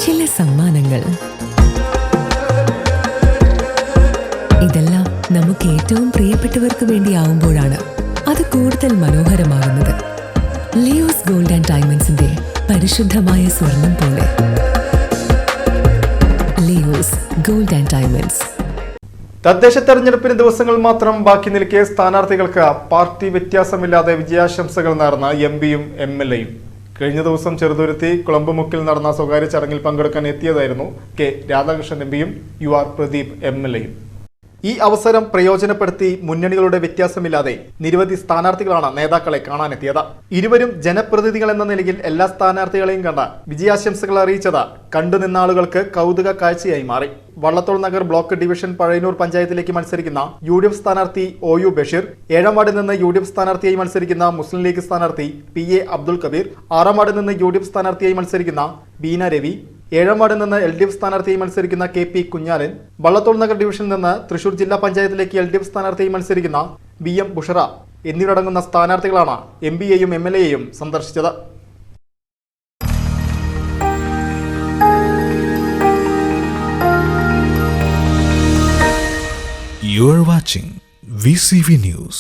ചില സമ്മാനങ്ങൾ. ഇതെല്ലാം നമുക്ക് ഏറ്റവും പ്രിയപ്പെട്ടവർക്ക് വേണ്ടിയാവുമ്പോഴാണ് അത് കൂടുതൽ മനോഹരമാകുന്നത്. ലിയോസ് ഗോൾഡ് ആൻഡ് ഡയമണ്ട്സിന്റെ പരിശുദ്ധമായ സ്വർണം പോലെ. Leo's gold and diamonds. തദ്ദേശ തെരഞ്ഞെടുപ്പിന് ദിവസങ്ങൾ മാത്രം ബാക്കി നിൽക്കെ സ്ഥാനാർത്ഥികൾക്ക് പാർട്ടി വ്യത്യാസമില്ലാതെ വിജയാശംസകൾ നേർന്ന എംപിയും MLAയും. കഴിഞ്ഞ ദിവസം ചെറുതുരുത്തി കുളമ്പുമുക്കിൽ നടന്ന സ്വകാര്യ ചടങ്ങിൽ പങ്കെടുക്കാൻ എത്തിയതായിരുന്നു കെ രാധാകൃഷ്ണൻ എംപിയും UR പ്രദീപ് MLAയും. ഈ അവസരം പ്രയോജനപ്പെടുത്തി മുന്നണികളുടെ വ്യത്യാസമില്ലാതെ നിരവധി സ്ഥാനാർത്ഥികളാണ് നേതാക്കളെ കാണാനെത്തിയത്. ഇരുവരും ജനപ്രതിനിധികൾ എന്ന നിലയിൽ എല്ലാ സ്ഥാനാർത്ഥികളെയും കണ്ട വിജയാശംസകൾ അറിയിച്ചത് കണ്ടുനിന്ന ആളുകൾക്ക് കൗതുക കാഴ്ചയായി മാറി. വള്ളത്തോൾ നഗർ ബ്ലോക്ക് ഡിവിഷൻ പഴയന്നൂർ പഞ്ചായത്തിലേക്ക് മത്സരിക്കുന്ന UDF സ്ഥാനാർത്ഥി OU ബഷീർ, 7ാം വാർഡിൽ നിന്ന് UDF സ്ഥാനാർത്ഥിയായി മത്സരിക്കുന്ന മുസ്ലിം ലീഗ് സ്ഥാനാർത്ഥി PA അബ്ദുൽ കബീർ, 6ാം വാർഡിൽ നിന്ന് UDF സ്ഥാനാർത്ഥിയായി മത്സരിക്കുന്ന ബീന രവി, 7ാം വാർഡിൽ നിന്ന് LDF സ്ഥാനാർത്ഥിയായി മത്സരിക്കുന്ന KP കുഞ്ഞാലൻ, വള്ളത്തോൾ നഗർ ഡിവിഷനിൽ നിന്ന് തൃശൂർ ജില്ലാ പഞ്ചായത്തിലേക്ക് LDF സ്ഥാനാർത്ഥിയായി മത്സരിക്കുന്ന BM ബുഷറ എന്നിവരടങ്ങുന്ന സ്ഥാനാർത്ഥികളാണ് MPയെയും MLAയെയും സന്ദർശിച്ചത്. You are watching VCV News.